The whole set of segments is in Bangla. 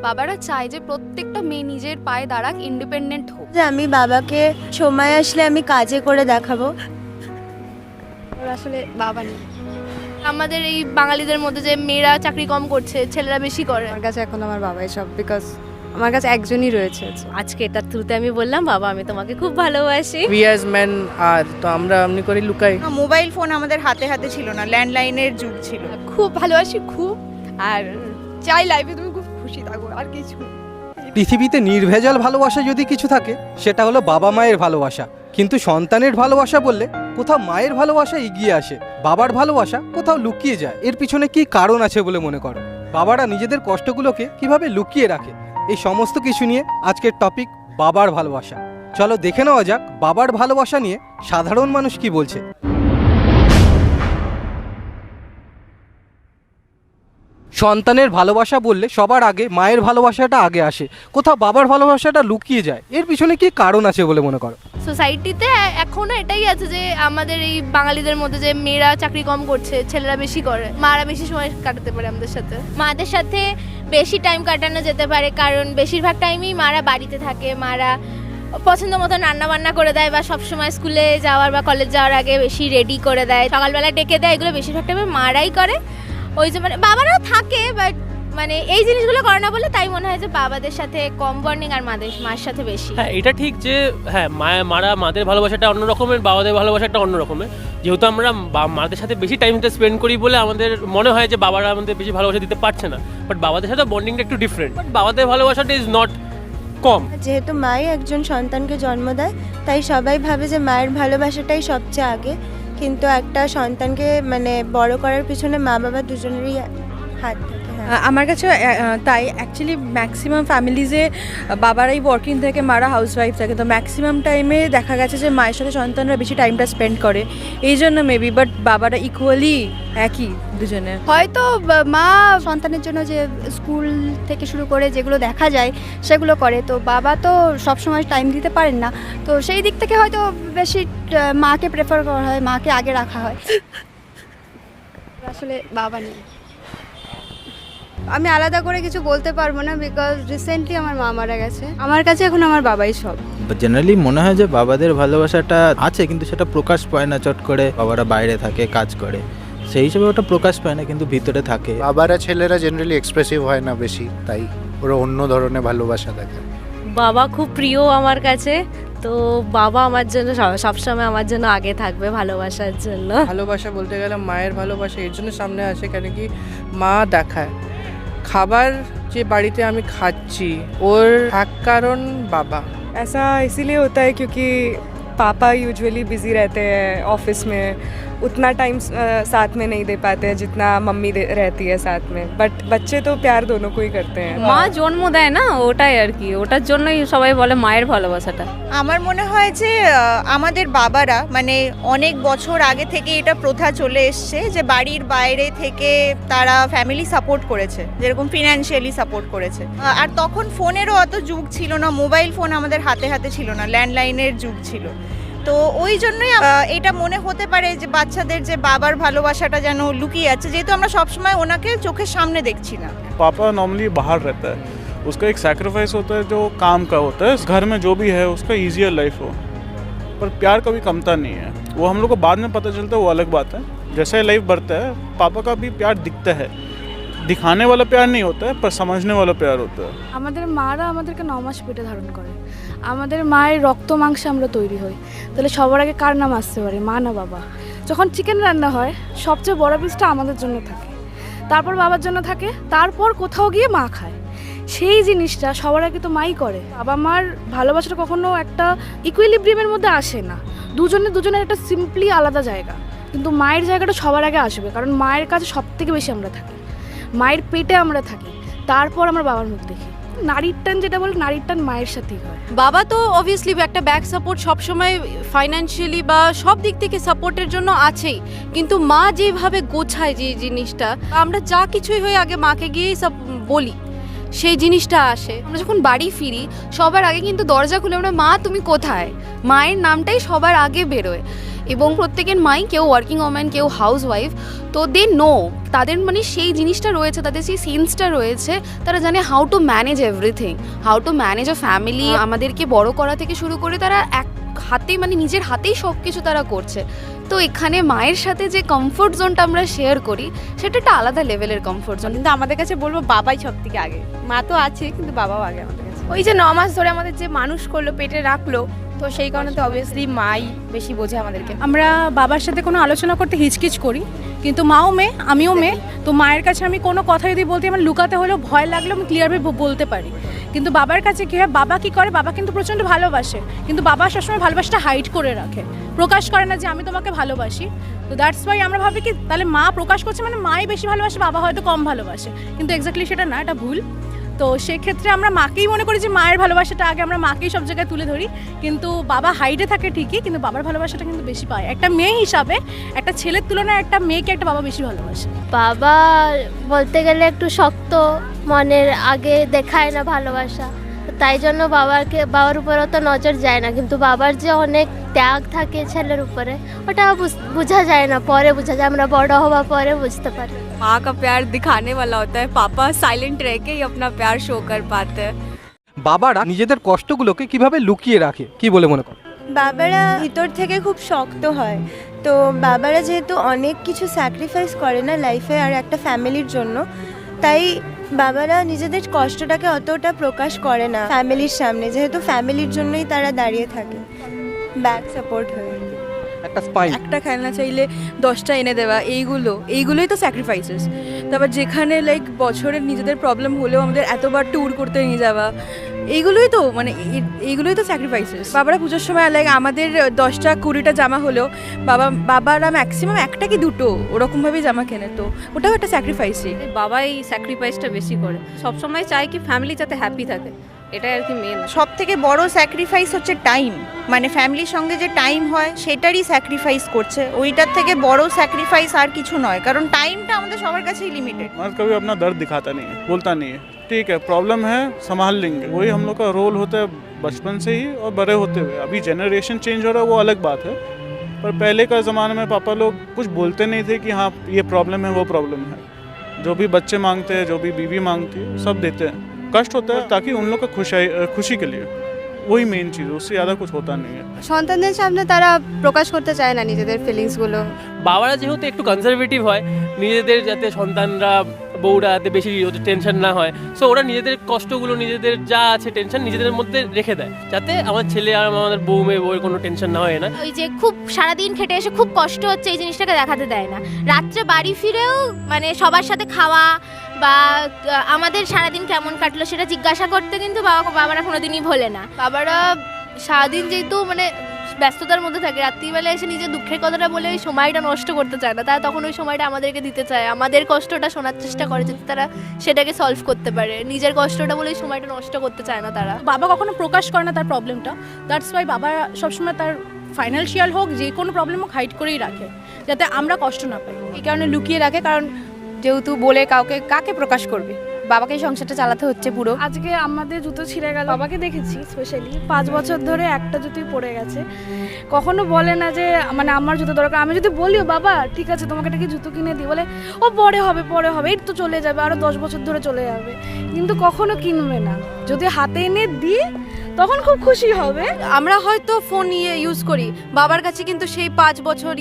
বাবারা চায় যে প্রত্যেকটা মেয়ে নিজের পায়ে দাঁড়াক, ইন্ডিপেন্ডেন্ট হোক। যে আমি বাবাকে সময় আসলে আমি কাজে করে দেখাবো। ওর আসলে বাবা নেই। আমাদের এই বাঙালিদের মধ্যে যে মেয়েরা চাকরি কম করছে, ছেলেরা বেশি করে। আমার কাছে এখন আমার বাবাই সব, বিকজ আমার কাছে একজনই রয়েছে। আজকে এটার থ্রুতে আমি বললাম, বাবা আমি তোমাকে খুব ভালোবাসি। উই অ্যাজ মেন আর তো আমরা এমনি করে লুকাই। মোবাইল ফোন আমাদের হাতে হাতে ছিল না, ল্যান্ডলাইনের যুগ ছিল। খুব ভালোবাসি খুব, আর চাই লাইফে তুমি খুব খুশি থাকো, আর কিছু। পৃথিবীতে নির্ভেজাল ভালোবাসা যদি কিছু থাকে সেটা হলো বাবা মায়ের ভালোবাসা। কিন্তু সন্তানের ভালোবাসা বললে কোথাও মায়ের ভালোবাসা এগিয়ে আসে, বাবার ভালোবাসা কোথাও লুকিয়ে যায়। এর পিছনে কি কারণ আছে বলে মনে করো? বাবারা নিজেদের কষ্টগুলোকে কিভাবে লুকিয়ে রাখে, এই সমস্ত কিছু নিয়ে আজকের টপিক বাবার ভালোবাসা। চলো দেখে নেওয়া যাক বাবার ভালোবাসা নিয়ে সাধারণ মানুষ কি বলছে। সন্তানের ভালোবাসা বললে সবার আগে মায়ের ভালোবাসাটা আগে আসে, কোথাও বাবার ভালোবাসাটা লুকিয়ে যায়। এর পিছনে কি কারণ আছে বলে মনে করো? সোসাইটিতে এখনো এটাই আছে যে আমাদের এই বাঙালিদের মধ্যে যে মেয়েরা চাকরি কম করছে, ছেলেরা বেশি করে, মারা বেশি সময় কাটাতে পারে আমাদের সাথে। মাদের সাথে বেশি টাইম কাটানো যেতে পারে, কারণ বেশিরভাগ টাইমই মারা বাড়িতে থাকে। মারা পছন্দ মতো রান্না বান্না করে দেয়, বা সবসময় স্কুলে যাওয়ার বা কলেজ যাওয়ার আগে বেশি রেডি করে দেয়, সকালবেলা ডেকে দেয়। এগুলো বেশিরভাগ টাইমে মারাই করে। ওই যে মানে বাবারাও থাকে, বাট মানে এই জিনিসগুলো করে না বলে তাই মনে হয় যে বাবাদের সাথে কম বন্ডিং আর মার সাথে বেশি। হ্যাঁ, এটা ঠিক যে হ্যাঁ মাদের ভালোবাসাটা অন্য রকমের, বাবাদের ভালোবাসাটা অন্য রকমের। যেহেতু আমরা মাদের সাথে বেশি টাইম স্পেন্ড করি বলে আমাদের মনে হয় যে বাবারা আমাদের বেশি ভালোবাসা দিতে পারছে না, বাট বাবাদের সাথে বন্ডিংটা একটু ডিফারেন্ট। বাট বাবাদের ভালোবাসাটা ইজ নট কম। যেহেতু মাই একজন সন্তানকে জন্ম দেয়, তাই সবাই ভাবে যে মায়ের ভালোবাসাটাই সবচেয়ে আগে। কিন্তু একটা সন্তানকে মানে বড় করার পিছনে মা বাবা দুজনেরই হাত থাকে। আমার কাছে তাই অ্যাকচুয়ালি ম্যাক্সিমাম ফ্যামিলিজে বাবারাই ওয়ার্কিং থাকে, মারা হাউসওয়াইফ থাকে। তো ম্যাক্সিমাম টাইমে দেখা গেছে যে মায়ের সাথে সন্তানরা বেশি টাইমটা স্পেন্ড করে, এই জন্য মেবি। বাট বাবারা ইকুয়ালি একই দুজনে। হয়তো মা সন্তানের জন্য যে স্কুল থেকে শুরু করে যেগুলো দেখা যায় সেগুলো করে, তো বাবা তো সবসময় টাইম দিতে পারেন না। তো সেই দিক থেকে হয়তো বেশি মাকে প্রেফার করা হয়, মাকে আগে রাখা হয়। আসলে বাবা নেই। আমি আলাদা করে কিছু বলতে পারবো না, বিকজ রিসেন্টলি আমার মা মারা গেছে। আমার কাছে এখন আমার বাবাই সব। জেনারেলি মনে হয় যে বাবাদের ভালোবাসাটা আছে, কিন্তু সেটা প্রকাশ পায় না। চট করে বাবারা বাইরে থাকে, কাজ করে, সেই হিসেবে ওটা প্রকাশ পায় না, কিন্তু ভিতরে থাকে। বাবারা ছেলেরা জেনারেলি এক্সপ্রেসিভ হয় না বেশি, তাই ওরা অন্য ধরনের ভালোবাসা দেখায়। বাবা খুব প্রিয় আমার কাছে, তো বাবা আমার জন্য সবসময় আমার জন্য আগে থাকবে ভালোবাসার জন্য। ভালোবাসা বলতে গেলে মায়ের ভালোবাসা এর জন্য সামনে আসে কেন কি মা দেখায়। খাবার যে বাড়িতে আমি খাচ্ছি ওর এক কারণ বাবা। ऐसा इसीलिए होता है क्योंकि पापा यूजुअली बिजी रहते हैं ऑफिस में, उतना टाइम साथ में नहीं दे पाते हैं जितना मम्मी रहती है साथ में। बट बच्चे तो प्यार दोनों को ही करते हैं। মা জন্ম দেয় না, ওটাই আর কি, ওটার জন্যই সবাই বলে মায়ের ভালোবাসাটা। আমার মনে হয় যে আমাদের বাবারা মানে অনেক বছর আগে থেকে এটা প্রথা চলে এসছে যে বাড়ির বাইরে থেকে তারা ফ্যামিলি সাপোর্ট করেছে, যেরকম ফিনান্সিয়ালি সাপোর্ট করেছে। আর তখন ফোনেরও অত যুগ ছিল না, মোবাইল ফোন আমাদের হাতে হাতে ছিল না, ল্যান্ডলাইনের যুগ ছিল। তো ওই জন্যই এটা মনে হতে পারে যে বাচ্চাদের যে বাবার ভালোবাসাটা যেন লুকিয়ে আছে, যেহেতু আমরা সবসময় ওনাকে চোখের সামনে দেখছি না। पापा नॉर्मली बाहर रहता है, उसका एक सैक्रिफाइस होता है जो काम का होता है, घर में जो भी है उसका ईजियर लाइफ हो, पर प्यार कभी कमता नहीं है। वो हम लोग को बाद में पता चलता है, वो अलग बात है। जैसे लाइफ बढ़ता है पापा का भी प्यार दिखता है, दिखाने वाला प्यार नहीं होता है पर समझने वाला प्यार होता है। আমাদের মারা আমাদেরকে 9 মাস পেটে ধারণ করে, আমাদের মায়ের রক্ত মাংসে আমরা তৈরি হই। তাহলে সবার আগে কার নাম আসতে পারে, মা না বাবা? যখন চিকেন রান্না হয় সবচেয়ে বড় পিসটা আমাদের জন্য থাকে, তারপর বাবার জন্য থাকে, তারপর কোথাও গিয়ে মা খায়। সেই জিনিসটা সবার আগে তো মাই করে। বাবা মার ভালোবাসাটা কখনো একটা ইকুইলিব্রিয়ামের মধ্যে আসে না, দুজনের একটা সিম্পলি আলাদা জায়গা। কিন্তু মায়ের জায়গাটা সবার আগে আসবে, কারণ মায়ের কাছে সব থেকে বেশি আমরা থাকি, মায়ের পেটে আমরা থাকি, তারপর আমরা বাবার মুখ দেখি। নারীর টান যেটা বলে, নারীর টান মায়ের সাথেই হয়। বাবা তো অবভিয়াসলি একটা ব্যাক সাপোর্ট সবসময় ফাইন্যান্সিয়ালি বা সব দিক থেকে সাপোর্টের জন্য আছেই, কিন্তু মা যেভাবে গোছায় যে জিনিসটা, আমরা যা কিছুই হয়ে আগে মাকে গিয়েই সব বলি, সেই জিনিসটা আসে। আমরা যখন বাড়ি ফিরি সবার আগে কিন্তু দরজা খুলে আমরা মা তুমি কোথায়, মায়ের নামটাই সবার আগে বেরোয়। এবং প্রত্যেকের মাই কেউ ওয়ার্কিং ওম্যান কেউ হাউস ওয়াইফ, তো দে নো, তাদের মানে সেই জিনিসটা রয়েছে, তাদের সেই সেন্সটা রয়েছে, তারা জানে how to manage everything, how to manage a family. আমাদেরকে বড় করা থেকে শুরু করে তারা এক হাতেই মানে নিজের হাতেই সব কিছু তারা করছে। তো এখানে মায়ের সাথে যে কমফোর্ট জোনটা আমরা শেয়ার করি সেটা একটা আলাদা লেভেলের কমফোর্ট জোন। কিন্তু আমাদের কাছে বলবো বাবাই সব থেকে আগে, মা তো আছে কিন্তু বাবাও আগে আমাদের কাছে। ওই যে 9 মাস ধরে আমাদের যে মানুষ করলো, পেটে রাখলো, তো সেই কারণে তো অবভিয়াসলি মাই বেশি বোঝে আমাদেরকে। আমরা বাবার সাথে কোনো আলোচনা করতে হিচকিচ করি, কিন্তু মাও মেয়ে আমিও মেয়ে, তো মায়ের কাছে আমি কোনো কথা যদি বলতে আমার লুকাতে হলেও ভয় লাগলেও আমি ক্লিয়ারভাবে বলতে পারি। কিন্তু বাবার কাছে কী হয়, বাবা কী করে, বাবা কিন্তু প্রচণ্ড ভালোবাসে, কিন্তু বাবা সবসময় ভালোবাসাটা হাইড করে রাখে, প্রকাশ করে না যে আমি তোমাকে ভালোবাসি। তো দ্যাটস ওয়াই আমরা ভাবি কি তাহলে মা প্রকাশ করছে মানে মাই বেশি ভালোবাসে, বাবা হয়তো কম ভালোবাসে, কিন্তু এক্স্যাক্টলি সেটা না, এটা ভুল। তো সেক্ষেত্রে আমরা মাকেই মনে করি যে মায়ের ভালোবাসাটা আগে, আমরা মাকেই সব জায়গায় তুলে ধরি, কিন্তু বাবা হাইডে থাকে ঠিকই, কিন্তু বাবার ভালোবাসাটা কিন্তু বেশি পায়। একটা মেয়ে হিসাবে একটা ছেলের তুলনায় একটা মেয়েকে একটা বাবা বেশি ভালোবাসে। বাবা বলতে গেলে একটু শক্ত মনের, আগে দেখায় না ভালোবাসা, তাই জন্য বাবার উপর অত নজর যায় না, কিন্তু বাবার যে অনেক ত্যাগ থাকে ছেলের উপরে ওটা বোঝা যায় না, পরে বোঝা যায়, আমরা বড় হওয়া পরে বুঝতে পারি। माँ का प्यार दिखाने वाला होता है, पापा साइलेंट रह के ही अपना प्यार शो कर पाते हैं। বাবারা নিজেদের কষ্টগুলোকে কিভাবে লুকিয়ে রাখে কি বলে মনে করেন? বাবারা ভিতর থেকে খুব শক্ত হয়, তো বাবারা যেহেতু অনেক কিছু স্যাক্রিফাইস করে না লাইফে আর একটা ফ্যামিলির জন্য, তাই বাবারা নিজেদের কষ্টটাকে অতটা প্রকাশ করে না ফ্যামিলির সামনে, যেহেতু ফ্যামিলির জন্যই তারা দাঁড়িয়ে থাকে, ব্যাক সাপোর্ট হয়ে। একটা স্পাইন, একটা খেলনা চাইলে 10টা এনে দেওয়া, এইগুলোই তো স্যাক্রিফাইসেস। তারপর যেখানে লাইক বছরের নিজেদের প্রবলেম হলেও আমাদের এতবার ট্যুর করতে নিয়ে যাওয়া, এইগুলোই তো মানে এইগুলোই তো স্যাক্রিফাইসেস। বাবারা পুজোর সময় লাইক আমাদের 10টা 20টা জামা হলেও বাবারা ম্যাক্সিমাম একটা কি দুটো ওরকমভাবেই জামা কেনে, তো ওটাও একটা স্যাক্রিফাইসই। বাবাই স্যাক্রিফাইসটা বেশি করে, সবসময় চায় কি ফ্যামিলি যাতে হ্যাপি থাকে, এটাই আর কি মেন। সব থেকে বড় স্যাক্রিফাইস হচ্ছে টাইম, মানে ফ্যামিলির সঙ্গে যে টাইম হয় সেটারই স্যাক্রিফাইস করছে, ওইটার থেকে বড় স্যাক্রিফাইস আর কিছু নয়, কারণ টাইমটা আমাদের সবার কাছেই লিমিটেড। मर्द कभी अपना दर्द दिखाता नहीं है, बोलता नहीं है, ठीक है प्रॉब्लम है संभाल लेंगे, वही हम लोग का रोल होता है बचपन से ही और बड़े होते हुए। अभी जनरेशन चेंज हो रहा है वो अलग बात है, पर पहले का ज़माने में पापा लोग कुछ बोलते नहीं थे कि हाँ ये प्रॉब्लम है वो प्रॉब्लम है, जो भी बच्चे मांगते हैं जो भी बीवी मांगती है सब देते हैं। कष्ट होता है ताकि उन लोग का खुशी के लिए, वही मेन चीज़ है, उससे ज़्यादा कुछ होता नहीं है। সন্তানদের সামনে তারা প্রকাশ করতে চায় না নিজেদের ফিলিংসগুলো। বাবারা যেহেতু একটু কনজারভেটিভ হয়, নিজেদের যাতে সন্তানরা বউরা যাতে বেশি টেনশন না হয়, সো ওরা নিজেদের কষ্টগুলো নিজেদের যা আছে টেনশন নিজেদের মধ্যে রেখে দেয়, যাতে আমার ছেলে আর আমাদের বউয়ের কোনো টেনশন না হয় না। ওই যে খুব সারাদিন খেটে এসে খুব কষ্ট হচ্ছে এই জিনিসটাকে দেখাতে দেয় না, রাত্রে বাড়ি ফিরেও মানে সবার সাথে খাওয়া বা আমাদের সারাদিন কেমন কাটলো সেটা জিজ্ঞাসা করতে কিন্তু বাবারা কোনোদিনই ভোলে না। বাবারা সারাদিন যেহেতু মানে ব্যস্ততার মধ্যে থাকে, রাত্রিবেলা এসে নিজের দুঃখের কথাটা বলে ওই সময়টা নষ্ট করতে চায় না, তারা তখন ওই সময়টা আমাদেরকে দিতে চায়, আমাদের কষ্টটা শোনার চেষ্টা করে যাতে তারা সেটাকে সলভ করতে পারে, নিজের কষ্টটা বলে ওই সময়টা নষ্ট করতে চায় না তারা। বাবা কখনো প্রকাশ করে না তার প্রবলেমটা, দ্যাটস ওয়াই বাবা সবসময় তার ফাইন্যান্সিয়াল হোক যে কোনো প্রবলেম হোক হাইড করেই রাখে, যাতে আমরা কষ্ট না পাই। এই কারণে লুকিয়ে রাখে, কারণ যেহেতু বলে কাকে প্রকাশ করবে, বাবাকেই সংসারটা চালাতে হচ্ছে পুরো। আজকে আমাদের জুতো ছিঁড়ে গেল, বাবাকে দেখেছি স্পেশালি 5 বছর ধরে একটা জুতোই পরে গেছে, কখনো বলে না যে মানে আমার জুতো দরকার। আমি যদি বলিও বাবা ঠিক আছে তোমাকে একটা কি জুতো কিনে দিই, বলে ও পরে হবে এই তো চলে যাবে, আরও 10 বছর ধরে চলে যাবে, কিন্তু কখনো কিনবে না। যদি হাতে এনে দিই তখন খুব খুশি হবে। আমরা হয়তো ফোন ইউজ করি, বাবার কাছে কিন্তু সেই 5 বছর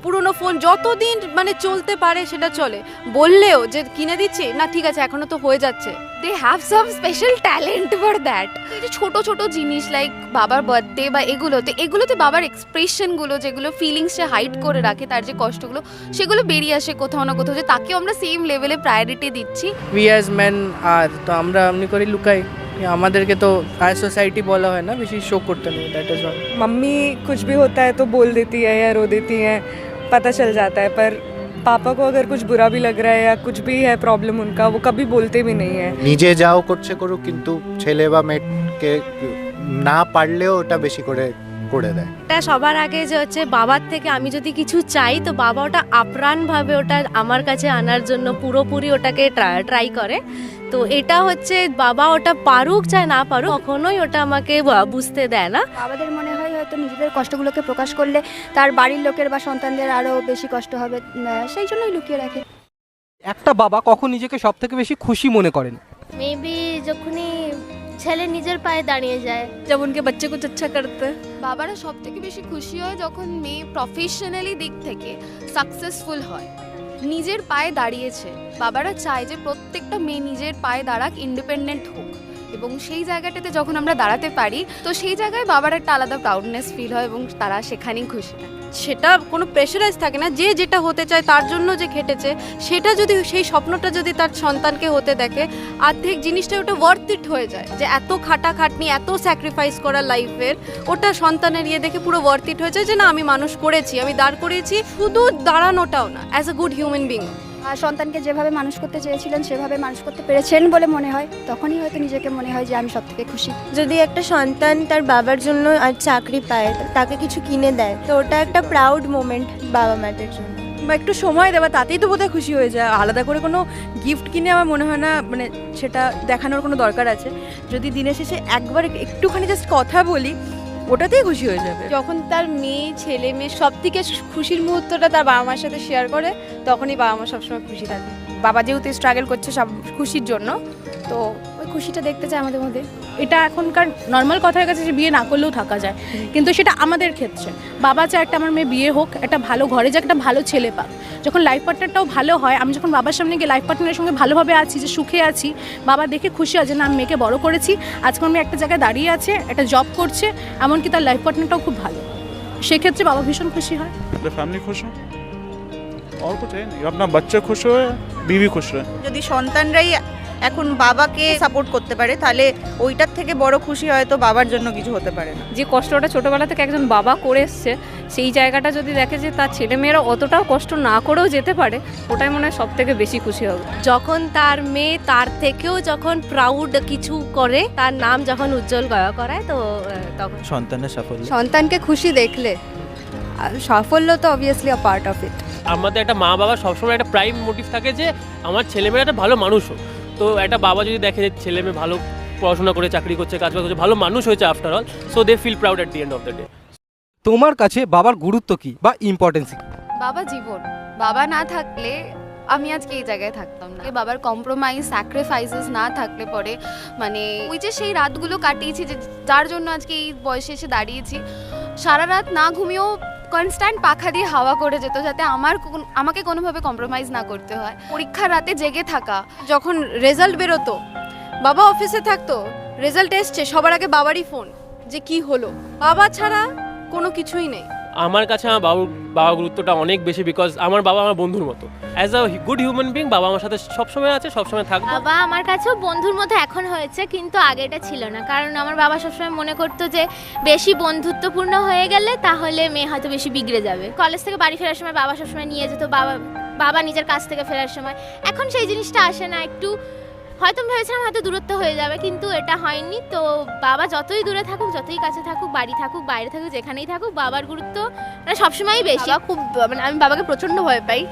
পুরনো ফোন যতদিন মানে চলতে পারে সেটা চলে, বললেও যে কিনে দিচ্ছি না ঠিক আছে এখনো তো হয়ে যাচ্ছে। They have some special talent for that. এই যে ছোট ছোট জিনিস লাইক বাবার বার্থডে বা এগুলোতে বাবার এক্সপ্রেশনগুলো, যেগুলো ফিলিংসটা হাইড করে রাখে, তার যে কষ্টগুলো সেগুলো বেরিয়ে আসে কোথাও না কোথাও, যে তাকেও আমরা সেম লেভেলে প্রায়োরিটি দিচ্ছি। উই অ্যাজ মেন আর তো আমরা এমনি করে লুকাই, আমাদেরকে তো আর সোসাইটি বলা হয় না বেশি শো করতে নেই, দ্যাট ইজ অল। मम्मी कुछ भी होता है तो बोल देती है या रो देती हैं, पता चल जाता है, पर पापा को अगर कुछ बुरा भी लग रहा है या कुछ भी है प्रॉब्लम उनका, वो कभी बोलते भी नहीं है। নিজে যাও করছে করুক, কিন্তু ছেলে বা মেয়েকে না পারলেও ওটা বেশি করে করে দেয়। এটা সবার আগে যে হচ্ছে বাবার থেকে আমি যদি কিছু চাই তো বাবা ওটা আপ্রাণভাবে ওটা আমার কাছে আনার জন্য পুরোপুরি ওটাকে ট্রাই করে। তো এটা হচ্ছে বাবা ওটা পারুক চাই না পারুক কখনোই ওটা আমাকে বুঝতে দেয় না। বাবাদের মনে হয় হয়তো নিজেদের কষ্টগুলোকে প্রকাশ করলে তার বাড়ির লোকের বা সন্তানদের আরও বেশি কষ্ট হবে, সেই জন্যই লুকিয়ে রাখে। একটা বাবা কখন নিজেকে সব থেকে বেশি খুশি মনে করেন? মেবি যখনই ছেলে নিজের পায়ে দাঁড়িয়ে যায়, जब उनके बच्चे कुछ अच्छा करते हैं। বাবারা সব থেকে বেশি খুশি হয় যখন মেয়ে প্রফেশনালি দিক থেকে সাকসেসফুল হয়, নিজের পায়ে দাঁড়িয়েছে। বাবারা চায় যে প্রত্যেকটা মেয়ে নিজের পায়ে দাঁড়াক, ইন্ডিপেন্ডেন্ট হোক, এবং সেই জায়গাটাতে যখন আমরা দাঁড়াতে পারি তো সেই জায়গায় বাবার একটা আলাদা প্রাউডনেস ফিল হয় এবং তারা সেখানেই খুশি থাকে। সেটা কোনো প্রেশারাইজ থাকে না, যে যেটা হতে চায় তার জন্য যে খেটেছে সেটা যদি সেই স্বপ্নটা যদি তার সন্তানকে হতে দেখে, অর্ধেক জিনিসটা ওটা ওয়ার্থ ইট হয়ে যায়। যে এত খাটাখাটনি এত স্যাক্রিফাইস করা লাইফের, ওটা সন্তানের ইয়ে দেখে পুরো ওয়ার্থ ইট হয়ে যায় যে না আমি মানুষ করেছি, আমি দাঁড় করিয়েছি। শুধু দাঁড়ানোটাও না, as a good human being. আর সন্তানকে যেভাবে মানুষ করতে চেয়েছিলেন সেভাবে মানুষ করতে পেরেছেন বলে মনে হয়, তখনই হয়তো নিজেকে মনে হয় যে আমি সব থেকে খুশি। যদি একটা সন্তান তার বাবার জন্য আর চাকরি পায়, তাকে কিছু কিনে দেয়, তো ওটা একটা প্রাউড মোমেন্ট বাবা মাদের জন্য। বা একটু সময় দেওয়া তাতেই তো বোধহয় খুশি হয়ে যায়। আলাদা করে কোনো গিফট কিনে আমার মনে হয় না মানে সেটা দেখানোর কোনো দরকার আছে। যদি দিনের শেষে একবার একটুখানি জাস্ট কথা বলি ওটাতেই খুশি হয়ে যাবে। যখন তার মেয়ে ছেলে মেয়ে সব থেকে খুশির মুহূর্তটা তার বাবা মার সাথে শেয়ার করে, তখনই বাবা মা সবসময় খুশি থাকে। বাবা যেহেতু স্ট্রাগল করছে সব খুশির জন্য, তো ওই খুশিটা দেখতে চায় আমাদের মধ্যে। এটা এখনকার নর্মাল কথার কাছে যে বিয়ে না করলেও থাকা যায়, কিন্তু সেটা আমাদের ক্ষেত্রে বাবা চায় একটা আমার মেয়ে বিয়ে হোক, একটা ভালো ঘরে যাক, একটা ভালো ছেলে পাক। যখন লাইফ পার্টনারটাও ভালো হয়, আমি যখন বাবার সামনে গিয়ে লাইফ পার্টনারের সঙ্গে ভালোভাবে আছি, যে সুখে আছি, বাবা দেখে খুশি আছে না আমি মেয়েকে বড় করেছি, আজকে আমার মেয়ে একটা জায়গায় দাঁড়িয়ে আছে, একটা জব করছে, এমনকি তার লাইফ পার্টনারটাও খুব ভালো, সেক্ষেত্রে বাবা ভীষণ খুশি হয়। फैमिली खुश हो और कुछ है नहीं, अपना बच्चे खुश हो बीवी खुश रहे। যদি সন্তানরাই এখন বাবাকে সাপোর্ট করতে পারে তাহলে ওইটার থেকে বড় খুশি হয়তো বাবার জন্য কিছু হতে পারে না। যে কষ্টটা ছোটবেলা থেকে একজন বাবা করে এসছে, সেই জায়গাটা যদি দেখে যে তার ছেলেমেয়েরা অতটাও কষ্ট না করেও যেতে পারে, ওটাই মনে হয় সব থেকে বেশি খুশি হবে। যখন তার মেয়ে তার থেকেও যখন প্রাউড কিছু করে, তার নাম যখন উজ্জ্বল করায়, তো তখন সন্তানের সাফল্য। সন্তানকে খুশি দেখলে সাফল্য তো obviously a part of it. আমাদের একটা মা বাবা সবসময় একটা প্রাইম মোটিভ থাকে যে আমার ছেলেমেয়েরা একটা ভালো মানুষ হোক। তো একটা বাবা যদি দেখে যে ছেলে মেয়ে ভালো পড়াশোনা করে চাকরি করছে, কাজ করছে, ভালো মানুষ হয়েছে after all, so they feel proud at the end of the day. তোমার কাছে বাবার গুরুত্ব কি বা ইম্পর্টেন্স কি? বাবা জীবন, বাবা না থাকলে আমি আজকে এই জায়গায় থাকতাম না। বাবার কম্প্রোমাইজ স্যাক্রিফাইসেস না থাকলে পরে মানে ওই যে সেই রাতগুলো কাটিয়েছি যে যার জন্য আজকে এই বয়সে এসে দাঁড়িয়েছি, সারা রাত না ঘুমিয়েও কনস্ট্যান্ট পাখা দিয়ে হাওয়া করে যেত যাতে আমাকে কোনোভাবে কম্প্রোমাইজ না করতে হয়। পরীক্ষার রাতে জেগে থাকা, যখন রেজাল্ট বেরোতো, বাবা অফিসে থাকতো, রেজাল্ট এসছে, সবার আগে বাবারই ফোন যে কি হলো। বাবা ছাড়া কোনো কিছুই নেই। আমার কাছে আমার বাবার গুরুত্বটা অনেক বেশি, বিকজ আমার বাবা আমার বন্ধুর মতো। As a good human being বাবা আমার সাথে সবসময় আছে, সবসময় থাকবে। বাবা আমার কাছেও বন্ধুর মতো এখন হয়েছে, কিন্তু আগে এটা ছিল না। কারণ আমার বাবা সবসময় মনে করতো যে বেশি বন্ধুত্বপূর্ণ হয়ে গেলে তাহলে মেয়ে হয়তো বেশি বিগড়ে যাবে। কলেজ থেকে বাড়ি ফেরার সময় বাবা সবসময় নিয়ে যেত, বাবা নিজের কাছ থেকে ফেরার সময়। এখন সেই জিনিসটা আসে না, একটু হয়তো ভেবেছিলাম হয়তো দূরত্ব হয়ে যাবে, কিন্তু এটা হয়নি। তো বাবা যতই দূরে থাকুক, যতই কাছে থাকুক, বাড়ি থাকুক, বাইরে থাকুক, যেখানেই থাকুক, বাবার গুরুত্ব মানে সবসময়ই বেশি। খুব মানে আমি বাবাকে প্রচণ্ড ভয় পাই,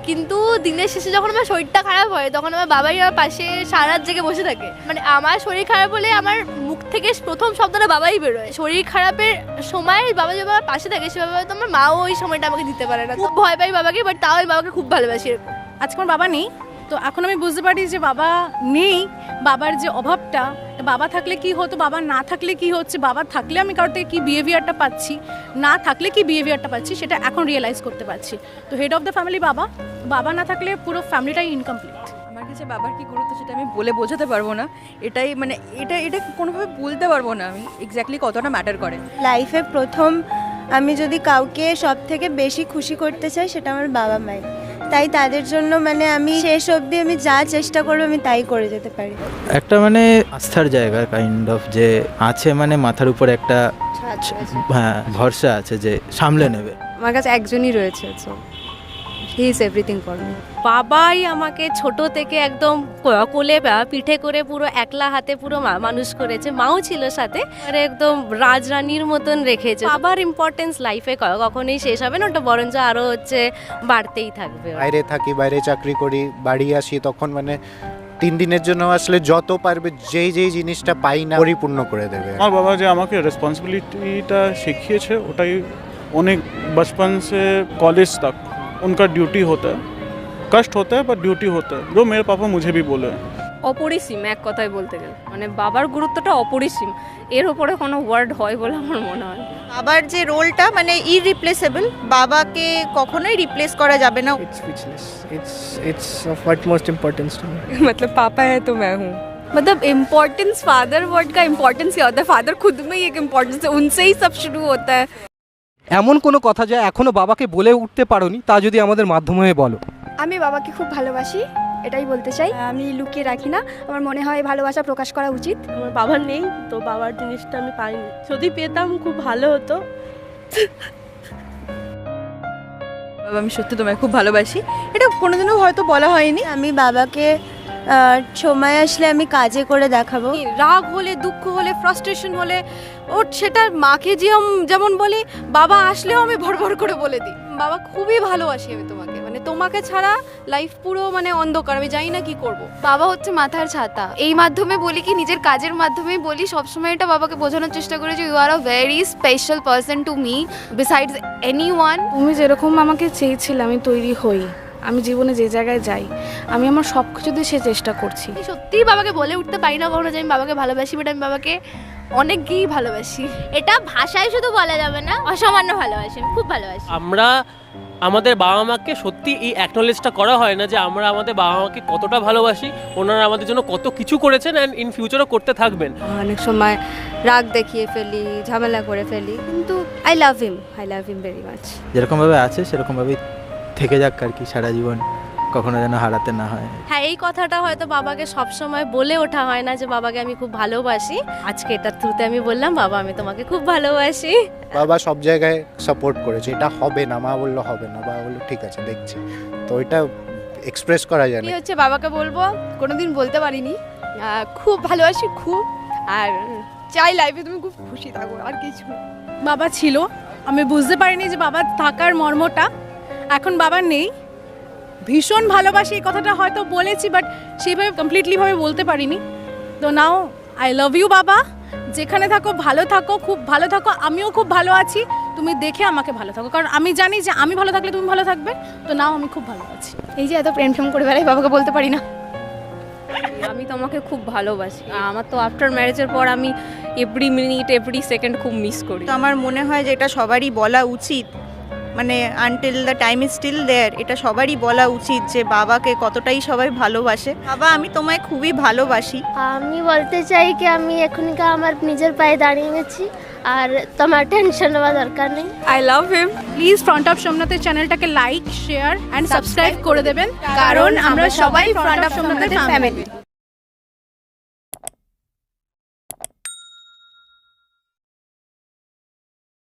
কিন্তু দিনের শেষে যখন আমার শরীরটা খারাপ হয় তখন আমার বাবাই আমার পাশে সারা রাত জেগে বসে থাকে। মানে আমার শরীর খারাপ হলে আমার মুখ থেকে প্রথম শব্দটা বাবাই বেরোয়। শরীর খারাপের সময় বাবা যেভাবে আমার পাশে থাকে সেভাবে তো আমার মাও ওই সময়টা আমাকে দিতে পারে না। খুব ভয় পাই বাবাকে, বাট তাও আমি বাবাকে খুব ভালোবাসি। এরকম আজকে আমার বাবা নেই, তো এখন আমি বুঝতে পারি যে বাবা নেই, বাবার যে অভাবটা, বাবা থাকলে কি হতো, বাবা না থাকলে কি হচ্ছে, বাবা থাকলে আমি কারোর থেকে কী বিহেভিয়ারটা পাচ্ছি, না থাকলে কি বিহেভিয়ারটা পাচ্ছি, সেটা এখন রিয়েলাইজ করতে পারছি। তো হেড অফ দ্য ফ্যামিলি বাবা, বাবা না থাকলে পুরো ফ্যামিলিটাই ইনকমপ্লিট। আমার কাছে বাবার কি গুরুত্ব সেটা আমি বলে বোঝাতে পারবো না। এটাই মানে এটা কোনোভাবে বলতে পারবো না আমি এক্স্যাক্টলি কতটা ম্যাটার করে। লাইফে প্রথম আমি যদি কাউকে সব থেকে বেশি খুশি করতে চাই সেটা আমার বাবা মাই। তাই তাদের জন্য মানে আমি শেষ অবধি আমি যা চেষ্টা করবো আমি তাই করে যেতে পারি। একটা মানে আস্থার জায়গা কাইন্ড অফ যে আছে, মানে মাথার উপর একটা হ্যাঁ ভরসা আছে যে সামলে নেবে। আমার কাছে একজনই রয়েছে, he is everything for me. বাবাই আমাকে ছোট থেকে একদম কোলে পিঠে করে পুরো একলা হাতে পুরো মানুষ করেছে, মাও ছিল সাথে, আর একদম রাজরানীর মতন রেখেছে। বাবার ইম্পর্টেন্স লাইফে কখনোই শেষ হবে না, ওটা বরঞ্চ আরও বাড়তেই থাকবে। বাইরে থাকি, বাইরে চাকরি করি, বাড়ি আসি, তখন মানে 3 দিনের জন্য আসলে যত পারবে যেই জিনিসটা পাই না পরিপূর্ণ করে দেবে। আমার বাবা যে আমাকে রেসপন্সিবিলিটিটা শিখিয়েছে ওটাই অনেক बचपन से कॉलेज तक उनका ड्यूटी होता है, कष्ट होता है पर ड्यूटी होता है, जो मेरे पापा मुझे भी बोले। অপরিসীম এক কথায় বলতে গেলে, মানে বাবার গুরুত্বটা অপরিসীম, এর উপরে কোনো ওয়ার্ড হয় বলে আমার মনে হয়। বাবার যে রোলটা মানে ইররিপ্লেসেবল, বাবাকে কখনোই রিপ্লেস করা যাবে না। it's of utmost importance to me. मतलब पापा है तो मैं हूँ। मतलब इम्पोर्टेंस, फादर वर्ड का इम्पोर्टेंस क्या होता है? फादर खुद में ही एक इम्पोर्टेंस है, उनसे ही सब शुरू होता है। এমন কোনো কথা যা এখনো বাবাকে বলে উঠতে পারোনি, তা যদি আমাদের মাধ্যমে বলো। আমি বাবাকে খুব ভালোবাসি, এটাই বলতে চাই। আমি লুকিয়ে রাখি না, আমার মনে হয় ভালোবাসা প্রকাশ করা উচিত। আমার বাবা নেই তো বাবার জিনিসটা আমি পাইনি, যদি পেতাম খুব ভালো হতো। বাবা আমি সত্যি তোমায় খুব ভালোবাসি, এটা কোনোদিনও হয়তো বলা হয়নি। আমি বাবাকে সময় আসলে আমি কাজে করে দেখাবো। রাগ হলে, দুঃখ হলে, ফ্রাস্ট্রেশন হলে ওর সেটা মাকে যেমন বলি, বাবা আসলেও আমি ভরভর করে বলে দিই, বাবা খুবই ভালোবাসি আমি তোমাকে, মানে তোমাকে ছাড়া লাইফ পুরো মানে অন্ধকার, আমি জানি না কি করব। বাবা হচ্ছে মাথার ছাতা। এই মাধ্যমে বলি কি, নিজের কাজের মাধ্যমে বলি, সবসময় এটা বাবাকে বোঝানোর চেষ্টা করেছি, you are a very special person to me besides anyone. তুমি যেরকম আমাকে চেয়েছিলে আমি তৈরি হই, আমি জীবনে যে জায়গায় যাই আমি আমার সব কিছু দিয়ে সে চেষ্টা করছি। সত্যিই বাবাকে বলে উঠতে পারি না কখনো যে আমি বাবাকে ভালোবাসি, বাট আমি বাবাকে অনেকই ভালোবাসি। এটা ভাষায় শুধু বলা যাবে না, অসামান্য ভালোবাসি, আমি খুব ভালোবাসি। আমরা আমাদের বাবা মাকে সত্যি এই অ্যাকনোলেজটা করা হয় না যে আমরা আমাদের বাবা মাকে কতটা ভালোবাসি, ওনারা আমাদের জন্য কত কিছু করেছেন অ্যান্ড ইন ফিউচারও করতে থাকবেন। অনেক সময় রাগ দেখিয়ে ফেলি, ঝামেলা করে ফেলি, কিন্তু I love him very much. যেরকমভাবে আছে সেরকমভাবেই থেকে যাক আর কি, সারা জীবন কখনো যেন হারাতে না হয়। হ্যাঁ, এই কথাটা হয়তো বাবাকে সবসময় বলে ওঠা হয় না যে বাবাকে আমি খুব ভালোবাসি। আজকে এটার থ্রুতে আমি বললাম, বাবা আমি তোমাকে খুব ভালোবাসি। বাবা সব জায়গায় সাপোর্ট করেছে, এটা হবে না, মা বললো হবে না, বাবা বললো ঠিক আছে দেখছি, তো এটা এক্সপ্রেস করা যায় না। কি হচ্ছে বাবাকে বলবো, কোনোদিন বলতে পারিনি, খুব ভালোবাসি খুব, আর চাই লাইফে তুমি খুব খুশি থাকো, আর কিছু। বাবা ছিল, আমি বুঝতে পারিনি যে বাবা থাকার মর্মটা। এখন বাবা নেই, ভীষণ ভালোবাসি, এই কথাটা হয়তো বলেছি বাট সেইভাবে কমপ্লিটলিভাবে বলতে পারিনি। তো নাও আই লাভ ইউ বাবা, যেখানে থাকো ভালো থাকো, খুব ভালো থাকো, আমিও খুব ভালো আছি, তুমি দেখে আমাকে ভালো থাকো, কারণ আমি জানি যে আমি ভালো থাকলে তুমি ভালো থাকবে। তো নাও আমি খুব ভালো আছি। এই যে এত প্রেম করে বেড়াই, বাবাকে বলতে পারি না আমি তোমাকে খুব ভালোবাসি। আমার তো আফটার ম্যারেজের পর আমি এভরি মিনিট এভরি সেকেন্ড খুব মিস করি। তো আমার মনে হয় যে এটা সবারই বলা উচিত, মানে until the time is still there, এটা সবারই বলা উচিত যে বাবাকে কতটাই সবাই ভালোবাসে। বাবা আমি তোমায় খুবই ভালোবাসি। আমি বলতে চাই কি আমি এখনকার আমার নিজের পায়ে দাঁড়িয়ে গেছি, আর তোমার টেনশন নেওয়া দরকার নেই। I love him. Please front of সোমনাথের চ্যানেলটাকে লাইক, শেয়ার অ্যান্ড সাবস্ক্রাইব করে দেবেন, কারণ আমরা সবাই ফ্রন্ট অফ সোমনাথের ফ্যামিলি।